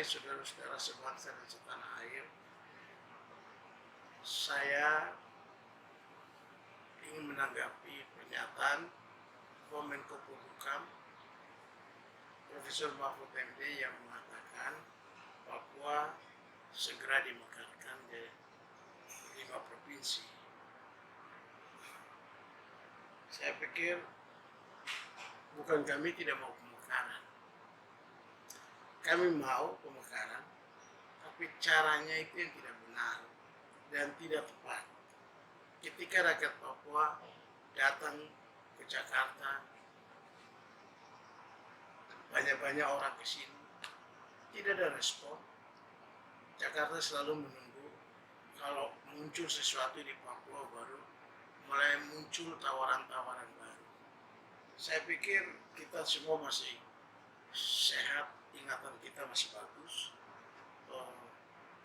saudara-saudara sebangsa dan setanah air. Saya ingin menanggapi pernyataan Menko Polhukam Profesor Mahfud MD yang mengatakan Papua segera dimekarkan di 5 provinsi. Saya pikir bukan kami tidak mau pemekaran. Kami mau pemekaran, tapi caranya itu yang tidak benar dan tidak tepat. Ketika rakyat Papua datang ke Jakarta, banyak-banyak orang ke sini, tidak ada respon. Jakarta selalu menunggu kalau muncul sesuatu di Papua baru mulai muncul tawaran-tawaran baru. Saya pikir kita semua masih sehat, ingatan kita masih bagus.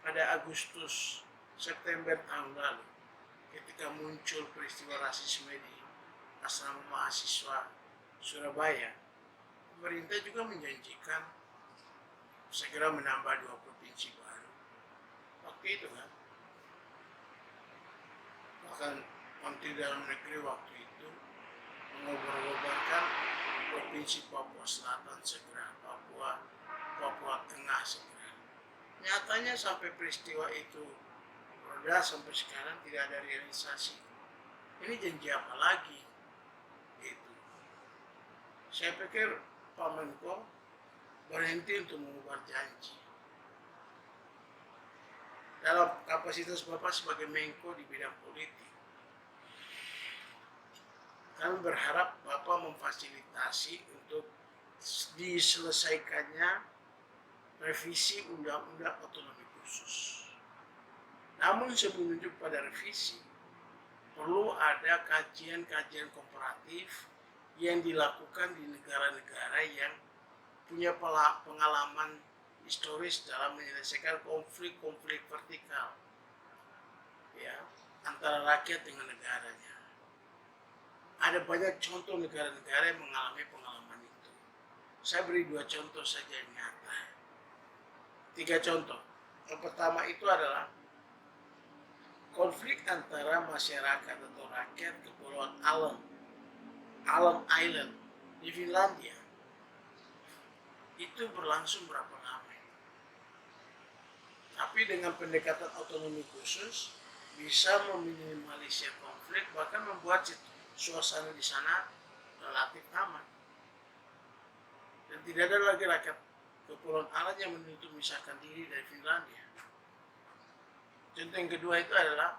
Pada Agustus September tahun lalu, ketika muncul peristiwa rasisme di asrama mahasiswa Surabaya, pemerintah juga menjanjikan segera menambah 2 provinsi baru. Waktu itu kan, bahkan Menteri Dalam Negeri waktu itu mengobar-obarkan provinsi Papua Selatan segera, Papua Tengah segera. Nyatanya sampai peristiwa itu reda sampai sekarang tidak ada realisasi. Ini janji apa lagi? Itu. Saya pikir Pak Menko berhenti untuk mengubah janji. Dalam kapasitas Bapak sebagai Menko di bidang politik, kami berharap Bapak memfasilitasi untuk diselesaikannya revisi Undang-Undang Otonomi Khusus. Namun sebelum menuju pada revisi, perlu ada kajian-kajian komparatif yang dilakukan di negara-negara yang punya pengalaman historis dalam menyelesaikan konflik-konflik vertikal, ya, antara rakyat dengan negaranya. Ada banyak contoh negara-negara yang mengalami pengalaman itu. Saya beri 2 contoh saja yang nyata. 3 contoh. Yang pertama itu adalah konflik antara masyarakat atau rakyat Kepulauan Allen Island di Finlandia. Itu berlangsung berapa lama. Tapi dengan pendekatan otonomi khusus bisa meminimalisir konflik, bahkan membuat suasana di sana relatif aman. Dan tidak ada lagi rakyat Kepulauan Allen yang menuntut memisahkan diri dari Finlandia. Contoh yang kedua itu adalah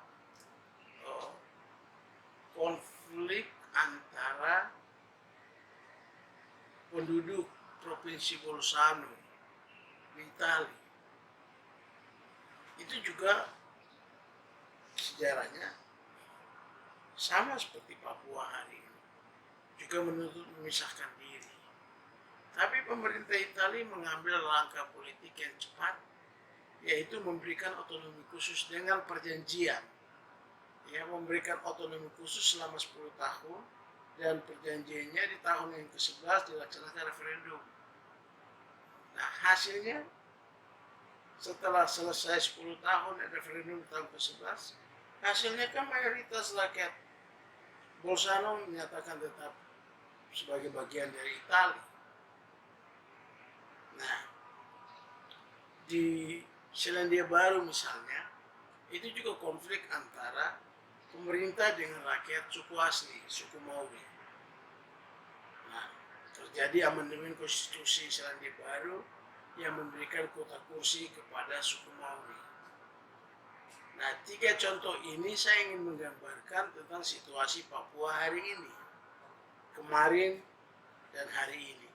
konflik antara penduduk Provinsi Bolzano di Italia. Itu juga sejarahnya sama seperti Papua hari ini, juga menuntut memisahkan diri. Tapi pemerintah Italia mengambil langkah politik yang cepat, yaitu memberikan otonomi khusus dengan perjanjian. Ya, memberikan otonomi khusus selama 10 tahun, dan perjanjiannya di tahun yang ke-11 dilaksanakan referendum. Nah, hasilnya setelah selesai 10 tahun referendum di tahun ke-11, hasilnya kan mayoritas rakyat Bolzano menyatakan tetap sebagai bagian dari Italia. Nah, di Selandia Baru misalnya, itu juga konflik antara pemerintah dengan rakyat suku asli, suku Maori. Nah, terjadi amandemen konstitusi Selandia Baru yang memberikan kuota kursi kepada suku Maori. Nah, 3 contoh ini saya ingin menggambarkan tentang situasi Papua hari ini, kemarin, dan hari ini.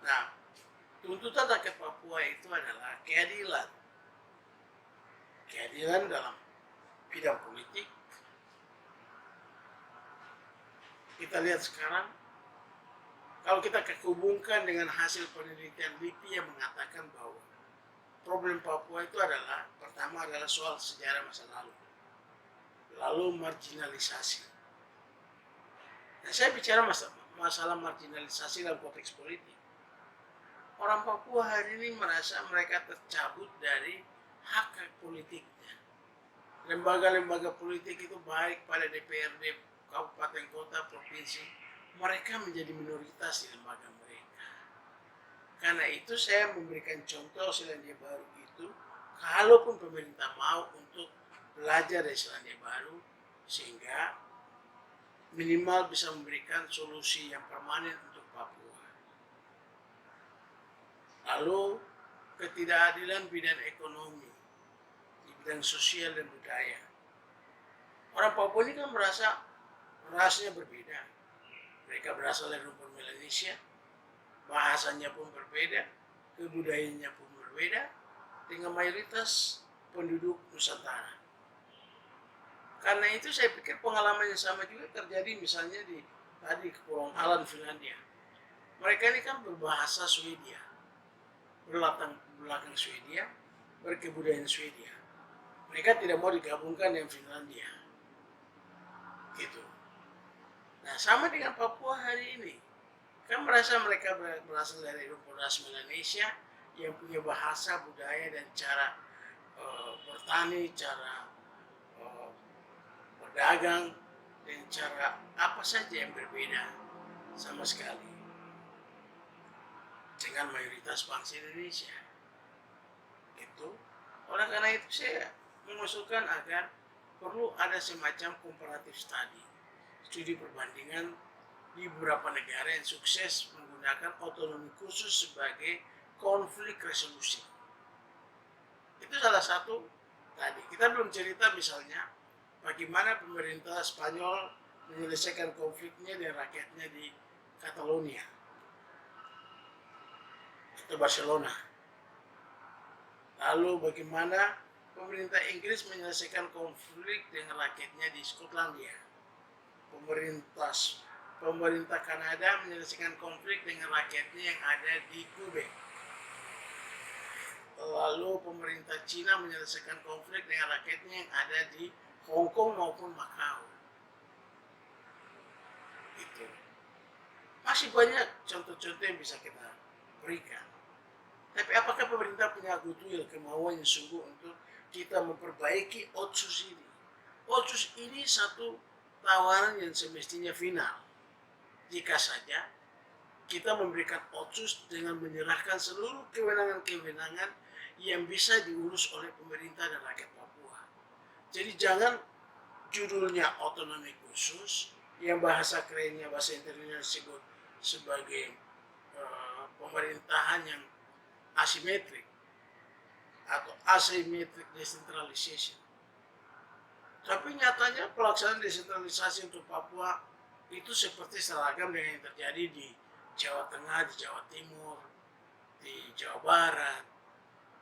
Nah, tuntutan rakyat Papua itu adalah keadilan. Keadilan dalam bidang politik. Kita lihat sekarang, kalau kita hubungkan dengan hasil penelitian LIPI yang mengatakan bahwa problem Papua itu adalah, pertama adalah soal sejarah masa lalu, lalu marginalisasi. Nah, saya bicara masalah marginalisasi dalam konteks politik. orang Papua hari ini merasa mereka tercabut dari hak politiknya. Lembaga-lembaga politik itu baik pada DPRD, kabupaten, kota, provinsi, mereka menjadi minoritas di lembaga mereka. Karena itu saya memberikan contoh Selandia Baru itu, kalaupun pemerintah mau untuk belajar dari Selandia Baru, sehingga minimal bisa memberikan solusi yang permanen untuk Papua. Lalu ketidakadilan bidang ekonomi, di bidang sosial dan budaya. Orang Papua ini kan merasa rasnya berbeda. Mereka berasal dari rumpun Melanesia, bahasanya pun berbeda, kebudayaannya pun berbeda, dengan mayoritas penduduk Nusantara. Karena itu saya pikir pengalaman yang sama juga terjadi misalnya di tadi Kepulauan Aland, Finlandia. Mereka ini kan berbahasa Swedia, berlatar belakang Swedia, berkebudayaan Swedia. Mereka tidak mau digabungkan dengan Finlandia. Gitu. Nah, sama dengan Papua hari ini. Kan merasa mereka berasal dari rumpun ras Melanesia yang punya bahasa, budaya, dan cara bertani, cara berdagang, dan cara apa saja yang berbeda sama sekali dengan mayoritas bangsa Indonesia. Itu. Oleh karena itu saya mengusulkan agar perlu ada semacam comparative study, studi perbandingan di beberapa negara yang sukses menggunakan otonomi khusus sebagai konflik resolusi. Itu salah satu tadi. Kita belum cerita misalnya bagaimana pemerintah Spanyol menyelesaikan konfliknya dengan rakyatnya di Catalonia atau Barcelona. Lalu bagaimana pemerintah Inggris menyelesaikan konflik dengan rakyatnya di Skotlandia. Pemerintah Kanada menyelesaikan konflik dengan rakyatnya yang ada di Quebec. Lalu pemerintah Cina menyelesaikan konflik dengan rakyatnya yang ada di Hong Kong maupun Macau. Itu. Masih banyak contoh-contoh yang bisa kita berikan. Tapi apakah pemerintah punya goodwill, kemauan yang sungguh untuk kita memperbaiki Otsus ini? Otsus ini satu tawaran yang semestinya final. Jika saja kita memberikan Otsus dengan menyerahkan seluruh kewenangan-kewenangan yang bisa diurus oleh pemerintah dan rakyat Papua. Jadi jangan judulnya otonomi khusus, yang bahasa kerennya, bahasa internasional disebut sebagai pemerintahan yang asimetrik atau asymmetric decentralization. Tapi nyatanya pelaksanaan desentralisasi untuk Papua itu seperti seragam dengan yang terjadi di Jawa Tengah, di Jawa Timur, di Jawa Barat,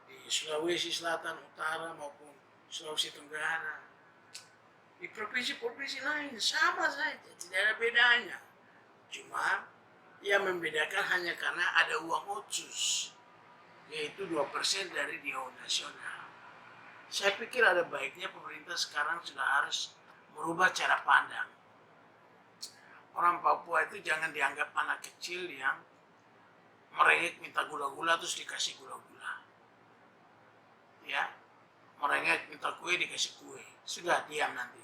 di Sulawesi Selatan, Utara maupun Sulawesi Tenggara. Di provinsi-provinsi lain sama saja, tidak ada bedanya. Cuma yang membedakan hanya karena ada uang Otsus, yaitu 2% dari DAU nasional. Saya pikir ada baiknya pemerintah sekarang sudah harus merubah cara pandang. Orang Papua itu jangan dianggap anak kecil yang merengek minta gula-gula terus dikasih gula-gula. Ya, merengek minta kue dikasih kue. Sudah diam nanti.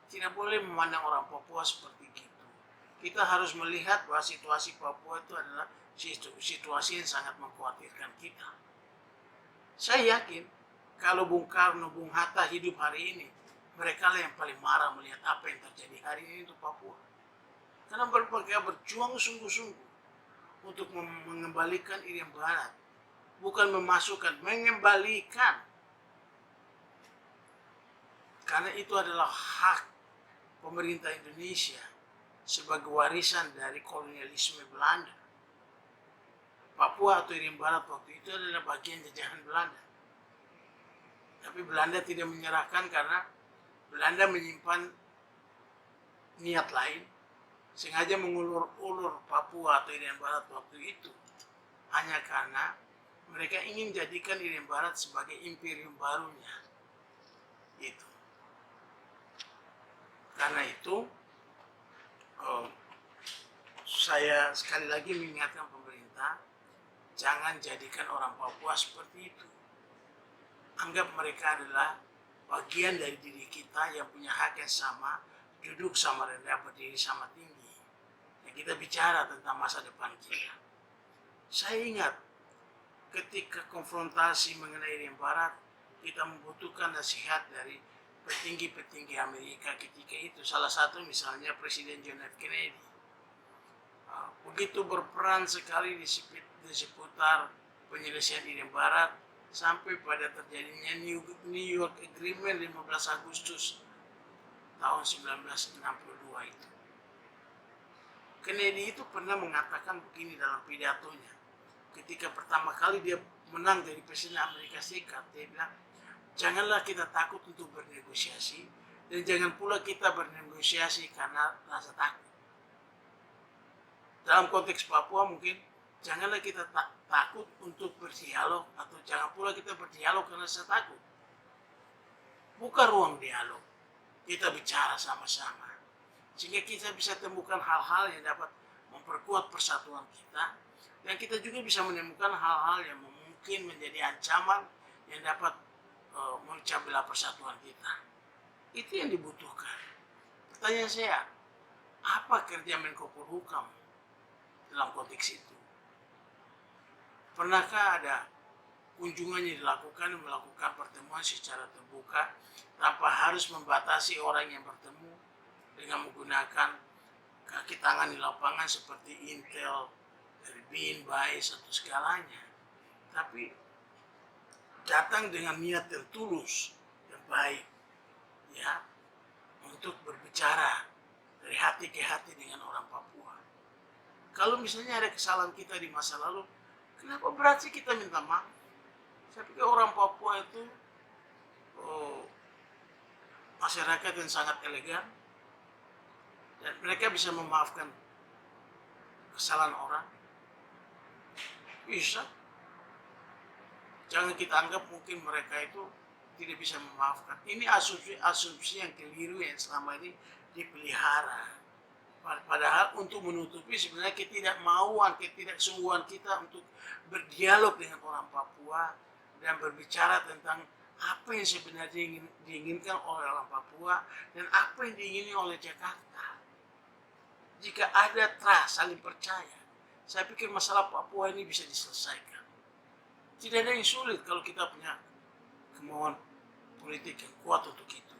Tidak boleh memandang orang Papua seperti itu. Kita harus melihat bahwa situasi Papua itu adalah situasi yang sangat mengkhawatirkan kita. Saya yakin kalau Bung Karno, Bung Hatta hidup hari ini, mereka lah yang paling marah melihat apa yang terjadi hari ini untuk Papua. Karena mereka berjuang sungguh-sungguh untuk mengembalikan Irian Barat. Bukan memasukkan, mengembalikan. Karena itu adalah hak pemerintah Indonesia sebagai warisan dari kolonialisme Belanda. Papua atau Irian Barat waktu itu adalah bagian jajahan Belanda. Tapi Belanda tidak menyerahkan karena Belanda menyimpan niat lain, sengaja mengulur-ulur Papua atau Irian Barat waktu itu hanya karena mereka ingin jadikan Irian Barat sebagai imperium barunya. Itu. Karena itu saya sekali lagi mengingatkan pemerintah jangan jadikan orang Papua seperti itu. Anggap mereka adalah bagian dari diri kita yang punya hak yang sama, duduk sama rendah, berdiri sama tinggi. Dan kita bicara tentang masa depan kita. Saya ingat ketika konfrontasi mengenai Irian Barat, kita membutuhkan nasihat dari petinggi-petinggi Amerika ketika itu. Salah satu misalnya Presiden John F. Kennedy. Begitu berperan sekali di seputar penyelesaian Irian Barat, sampai pada terjadinya New York Agreement 15 Agustus tahun 1962 itu. Kennedy itu pernah mengatakan begini dalam pidatonya. Ketika pertama kali dia menang dari Presiden Amerika Serikat, dia bilang, janganlah kita takut untuk bernegosiasi, dan jangan pula kita bernegosiasi karena rasa takut. Dalam konteks Papua mungkin, janganlah kita takut untuk berdialog, atau jangan pula kita berdialog karena rasa takut. Buka ruang dialog, kita bicara sama-sama, sehingga kita bisa temukan hal-hal yang dapat memperkuat persatuan kita, dan kita juga bisa menemukan hal-hal yang mungkin menjadi ancaman yang dapat memecah belah persatuan kita. Itu yang dibutuhkan. Pertanyaan saya, apa kerja Menko Polhukam dalam konteks itu? Pernahkah ada kunjungan yang dilakukan, melakukan pertemuan secara terbuka tanpa harus membatasi orang yang bertemu dengan menggunakan kaki tangan di lapangan seperti Intel, dari BIN, BAIS, atau segalanya? Tapi datang dengan niat yang tulus dan baik, ya, untuk berbicara dari hati ke hati dengan orang Papua. Kalau misalnya ada kesalahan kita di masa lalu, kenapa berat sih kita minta maaf? Saya pikir orang Papua itu masyarakat yang sangat elegan, dan mereka bisa memaafkan kesalahan orang. Bisa. Jangan kita anggap mungkin mereka itu tidak bisa memaafkan. Ini asumsi yang keliru yang selama ini dipelihara. Padahal untuk menutupi sebenarnya ketidakmauan, ketidaksungguhan kita untuk berdialog dengan orang Papua dan berbicara tentang apa yang sebenarnya diinginkan oleh orang Papua dan apa yang diingini oleh Jakarta. Jika ada trust, saling percaya, saya pikir masalah Papua ini bisa diselesaikan. Tidak ada yang sulit kalau kita punya kemauan politik yang kuat untuk itu.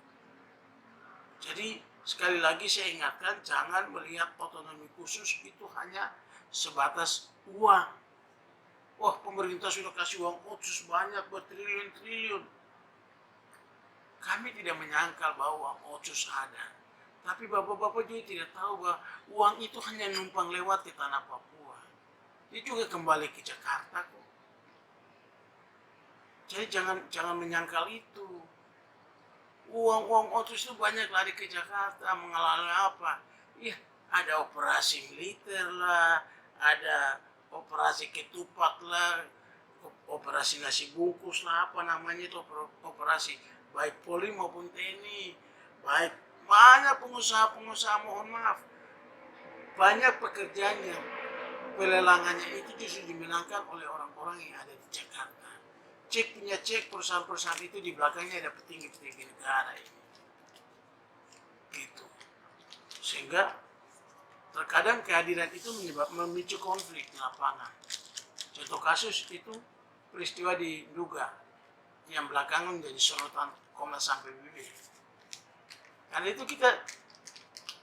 Jadi sekali lagi saya ingatkan, jangan melihat otonomi khusus itu hanya sebatas uang. Wah, pemerintah sudah kasih uang otsus banyak, bertriliun-triliun. Kami tidak menyangkal bahwa uang otsus ada. Tapi bapak-bapak juga tidak tahu bahwa uang itu hanya numpang lewat ke tanah Papua. Dia juga kembali ke Jakarta kok. Jadi jangan menyangkal itu. Uang otsus itu banyak lari ke Jakarta, mengalami apa? Iya, ada operasi militer lah, ada operasi ketupat lah, operasi nasi bungkus lah, apa namanya itu, operasi baik Polri maupun TNI, baik banyak pengusaha, mohon maaf, banyak pekerjaan yang pelelangannya itu justru dimenangkan oleh orang-orang yang ada di Jakarta. Cek perusahaan-perusahaan itu di belakangnya ada petinggi-petinggi negara ini. Gitu. Sehingga terkadang kehadiran itu memicu konflik di lapangan. Contoh kasus itu peristiwa di Nduga yang belakangan menjadi sorotan Komnas HAM PBB. Karena itu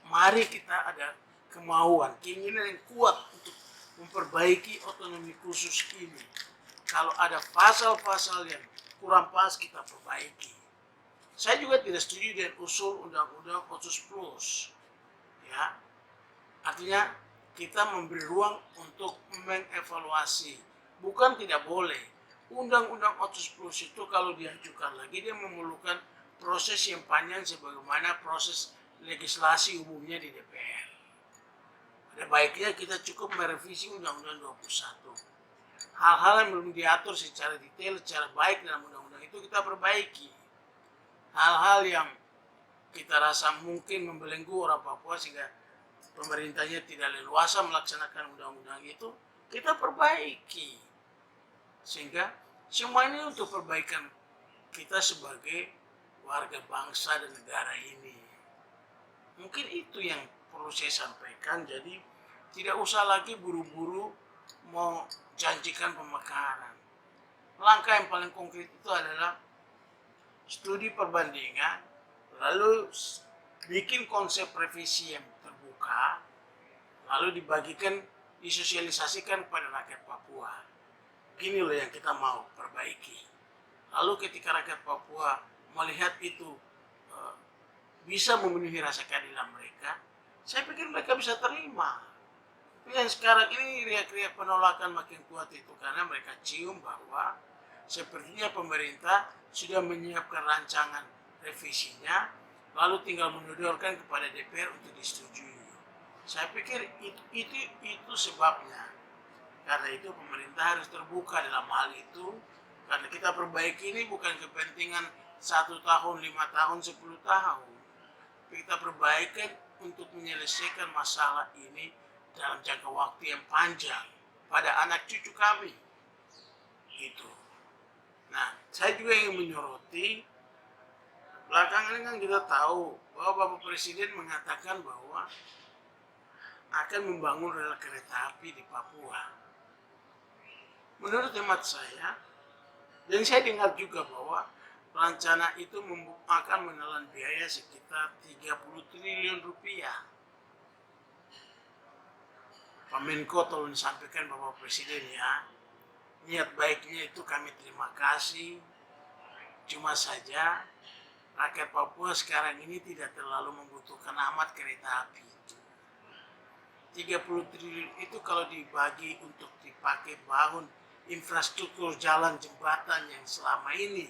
mari kita ada kemauan, keinginan yang kuat untuk memperbaiki otonomi khusus ini. Kalau ada pasal-pasal yang kurang pas, kita perbaiki. Saya juga tidak setuju dengan usul undang-undang Otsus Plus. Ya, artinya kita memberi ruang untuk mengevaluasi. Bukan tidak boleh. Undang-undang Otsus Plus itu kalau diajukan lagi, dia memerlukan proses yang panjang sebagaimana proses legislasi umumnya di DPR. Ada baiknya kita cukup merevisi Undang-Undang 21. Hal-hal yang belum diatur secara detail, secara baik dalam undang-undang itu kita perbaiki. Hal-hal yang kita rasa mungkin membelenggu orang Papua sehingga pemerintahnya tidak leluasa melaksanakan undang-undang itu, kita perbaiki. Sehingga semua ini untuk perbaikan kita sebagai warga bangsa dan negara ini. Mungkin itu yang perlu saya sampaikan. Jadi tidak usah lagi buru-buru mau janjikan pemekaran. Langkah yang paling konkret itu adalah studi perbandingan, lalu bikin konsep revisi yang terbuka, lalu dibagikan, disosialisasikan kepada rakyat Papua. Gini loh yang kita mau perbaiki. Lalu ketika rakyat Papua melihat itu bisa memenuhi rasa keadilan mereka, saya pikir mereka bisa terima. Tapi yang sekarang ini riak-riak penolakan makin kuat itu karena mereka cium bahwa sepertinya pemerintah sudah menyiapkan rancangan revisinya, lalu tinggal menyodorkan kepada DPR untuk disetujui. Saya pikir itu sebabnya. Karena itu pemerintah harus terbuka dalam hal itu. Karena kita perbaiki ini bukan kepentingan 1 tahun, 5 tahun, 10 tahun. Kita perbaikan untuk menyelesaikan masalah ini dalam jangka waktu yang panjang pada anak cucu kami. Itu. Nah, saya juga ingin menyoroti, belakangan ini kan kita tahu bahwa Bapak Presiden mengatakan bahwa akan membangun rel kereta api di Papua. Menurut hemat saya, dan saya dengar juga bahwa rencana itu akan menelan biaya sekitar 30 triliun rupiah. Pak Menko tolong disampaikan Bapak Presiden ya. Niat baiknya itu kami terima kasih. Cuma saja rakyat Papua sekarang ini tidak terlalu membutuhkan amat kereta api. 30 triliun itu kalau dibagi untuk dipakai bangun infrastruktur jalan jembatan yang selama ini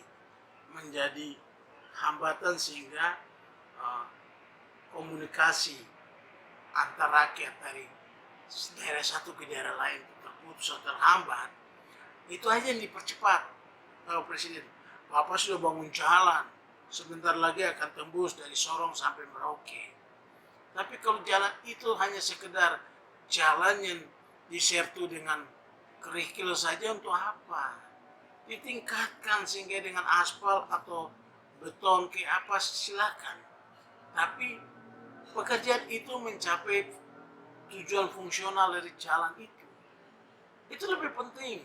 menjadi hambatan sehingga komunikasi antar rakyat dari daerah satu ke daerah lain terputus atau terhambat, itu aja yang dipercepat. Bapak Presiden, Bapak sudah bangun jalan, sebentar lagi akan tembus dari Sorong sampai Merauke. Tapi kalau jalan itu hanya sekedar jalan yang disertu dengan kerikil saja, untuk apa? Ditingkatkan sehingga dengan aspal atau beton ke apa silakan. Tapi pekerjaan itu mencapai tujuan fungsional dari jalan itu lebih penting.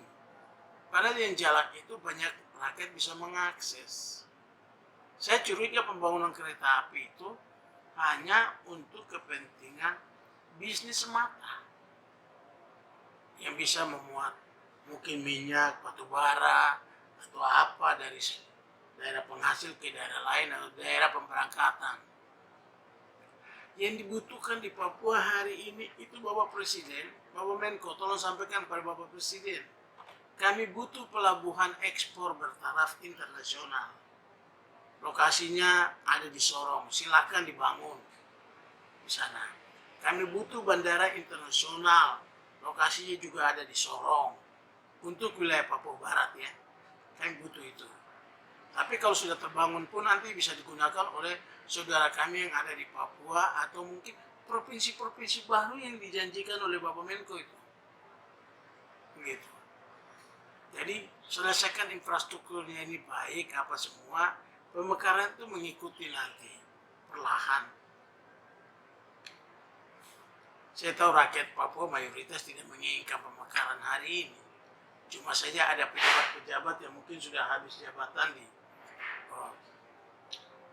Karena dengan jalan itu banyak rakyat bisa mengakses. Saya curiga pembangunan kereta api itu hanya untuk kepentingan bisnis semata, yang bisa memuat mungkin minyak, batu bara, atau apa dari daerah penghasil ke daerah lain atau daerah pemberangkatan. Yang dibutuhkan di Papua hari ini itu Bapak Presiden, Bapak Menko, tolong sampaikan kepada Bapak Presiden. Kami butuh pelabuhan ekspor bertaraf internasional. Lokasinya ada di Sorong, silakan dibangun di sana. Kami butuh bandara internasional, lokasinya juga ada di Sorong. Untuk wilayah Papua Barat ya, kami butuh itu. Tapi kalau sudah terbangun pun nanti bisa digunakan oleh saudara kami yang ada di Papua atau mungkin provinsi-provinsi baru yang dijanjikan oleh Bapak Menko itu. Begitu. Jadi selesaikan infrastrukturnya ini baik apa semua, pemekaran itu mengikuti nanti perlahan. Saya tahu rakyat Papua mayoritas tidak menginginkan pemekaran hari ini. Cuma saja ada pejabat-pejabat yang mungkin sudah habis jabatan di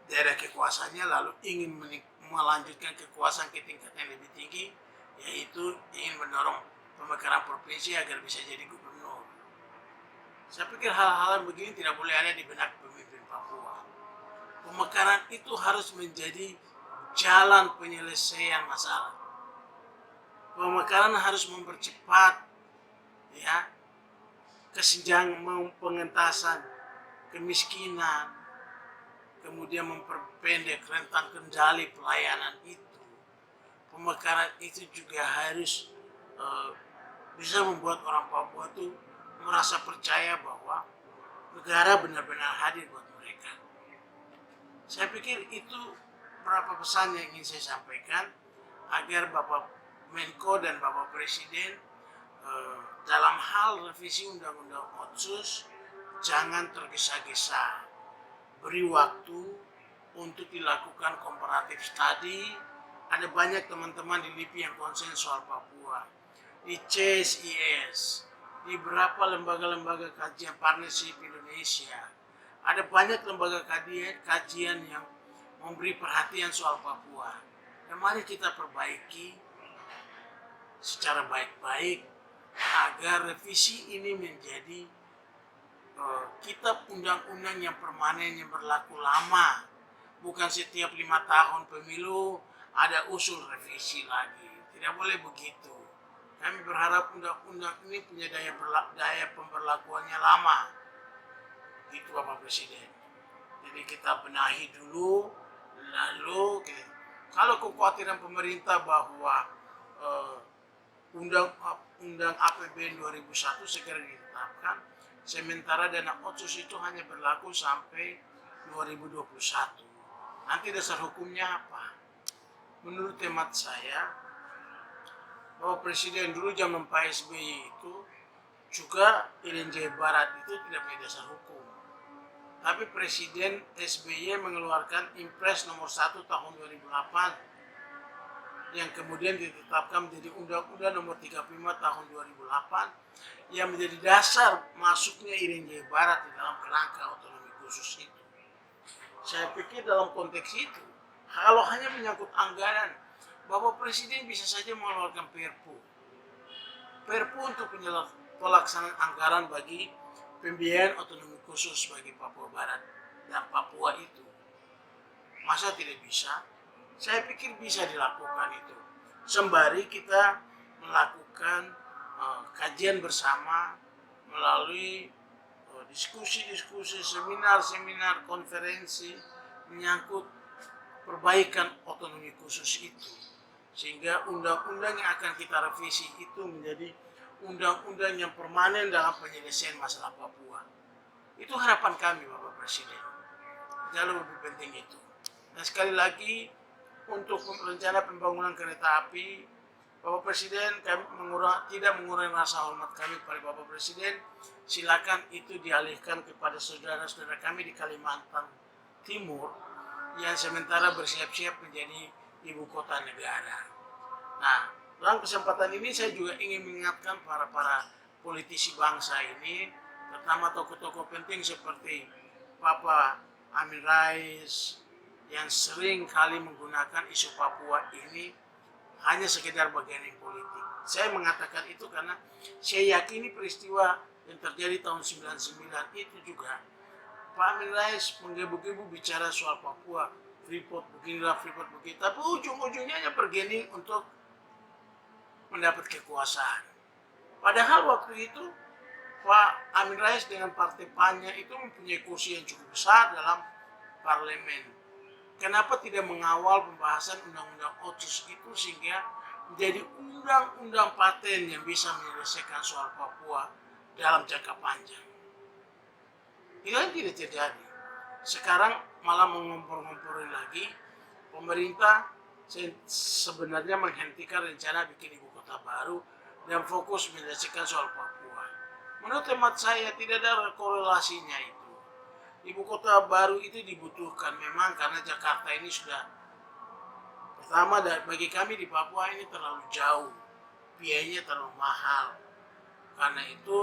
daerah kekuasaannya lalu ingin melanjutkan kekuasaan ke tingkat yang lebih tinggi, yaitu ingin mendorong pemekaran provinsi agar bisa jadi gubernur. Saya pikir hal-hal begini tidak boleh ada di benak pemimpin Papua. Pemekaran itu harus menjadi jalan penyelesaian masalah. Pemekaran harus mempercepat ya kesenjangan, pengentasan kemiskinan, kemudian memperpendek rentang kendali pelayanan itu. Pemekaran itu juga harus bisa membuat orang Papua itu merasa percaya bahwa negara benar-benar hadir buat mereka. Saya pikir itu beberapa pesan yang ingin saya sampaikan agar Bapak Menko dan Bapak Presiden dalam hal revisi Undang-Undang Otsus jangan tergesa-gesa, beri waktu untuk dilakukan komparatif study. Ada banyak teman-teman di LIPI yang konsen soal Papua, di CSIS, di beberapa lembaga-lembaga kajian partnership Indonesia. Ada banyak lembaga kajian yang memberi perhatian soal Papua. Dan mari kita perbaiki secara baik-baik agar revisi ini menjadi kitab undang-undang yang permanen, yang berlaku lama. Bukan setiap 5 tahun pemilu ada usul revisi lagi. Tidak boleh begitu. Kami berharap undang-undang ini punya daya pemberlakuannya lama. Itu Bapak Presiden. Jadi kita benahi dulu, lalu kalau kekhawatiran pemerintah bahwa undang APBN 2001 segera ditetapkan, sementara dana otsus itu hanya berlaku sampai 2021. Nanti dasar hukumnya apa? Menurut hemat saya, Bapak Presiden dulu zaman Pak SBY itu juga INJ Barat itu tidak punya dasar hukum. Tapi Presiden SBY mengeluarkan Impres nomor 1 tahun 2008 yang kemudian ditetapkan menjadi Undang-Undang nomor 35 tahun 2008 yang menjadi dasar masuknya INJ Barat di dalam kerangka otonomi khusus itu. Saya pikir dalam konteks itu, kalau hanya menyangkut anggaran, Bapak Presiden bisa saja mengeluarkan Perpu untuk pelaksanaan anggaran bagi pembiayaan otonomi khusus bagi Papua Barat dan Papua itu. Masa tidak bisa? Saya pikir bisa dilakukan itu. Sembari kita melakukan kajian bersama melalui diskusi-diskusi, seminar-seminar, konferensi menyangkut perbaikan otonomi khusus itu. Sehingga undang-undang yang akan kita revisi itu menjadi undang-undang yang permanen dalam penyelesaian masalah Papua. Itu harapan kami Bapak Presiden. Jauh lebih penting itu. Dan sekali lagi untuk rencana pembangunan kereta api, Bapak Presiden kami tidak mengurangi rasa hormat kami kepada Bapak Presiden. Silakan itu dialihkan kepada saudara-saudara kami di Kalimantan Timur yang sementara bersiap-siap menjadi ibu kota negara. Nah, dalam kesempatan ini saya juga ingin mengingatkan para politisi bangsa ini, terutama tokoh-tokoh penting seperti Bapak Amin Rais yang sering kali menggunakan isu Papua ini hanya sekedar bagian politik. Saya mengatakan itu karena saya yakini peristiwa yang terjadi tahun 99 itu juga Pak Amin Rais menggebu-gebu bicara soal Papua, Freeport beginilah, Freeport begitu, tapi ujung-ujungnya hanya bergening untuk mendapat kekuasaan. Padahal waktu itu Pak Amin Rais dengan partai PAN-nya itu mempunyai kursi yang cukup besar dalam parlemen. Kenapa tidak mengawal pembahasan undang-undang otsus itu sehingga menjadi undang-undang paten yang bisa menyelesaikan soal Papua dalam jangka panjang? Itu yang tidak terjadi. Sekarang malah mengompor-ngomporin lagi, pemerintah sebenarnya menghentikan rencana bikin ibu kota baru dan fokus menyelesaikan soal Papua. Menurut hemat saya tidak ada korelasinya itu. Ibu kota baru itu dibutuhkan memang karena Jakarta ini sudah pertama bagi kami di Papua ini terlalu jauh, biayanya terlalu mahal. Karena itu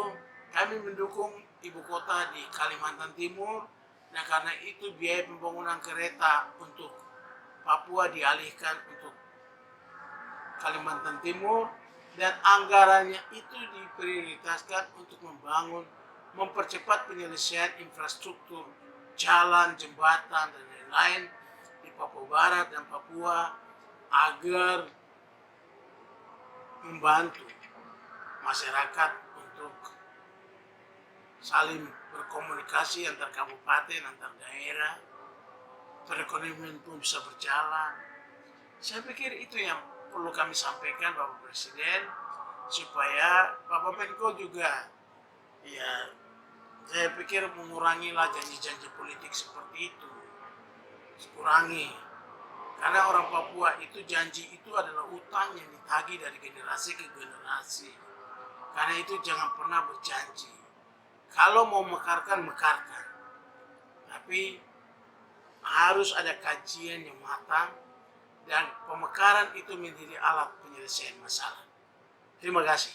kami mendukung ibu kota di Kalimantan Timur, dan karena itu biaya pembangunan kereta untuk Papua dialihkan untuk Kalimantan Timur, dan anggarannya itu diprioritaskan untuk mempercepat penyelesaian infrastruktur, jalan, jembatan, dan lain-lain di Papua Barat dan Papua agar membantu masyarakat untuk saling berkomunikasi antar kabupaten, antar daerah, perekonomian pun bisa berjalan. Saya pikir itu yang perlu kami sampaikan Bapak Presiden, supaya Bapak Menko juga saya pikir mengurangilah janji-janji politik seperti itu. Kurangi. Karena orang Papua itu janji itu adalah utang yang ditagih dari generasi ke generasi. Karena itu jangan pernah berjanji. Kalau mau mekarkan, mekarkan. Tapi harus ada kajian yang matang dan pemekaran itu menjadi alat penyelesaian masalah. Terima kasih.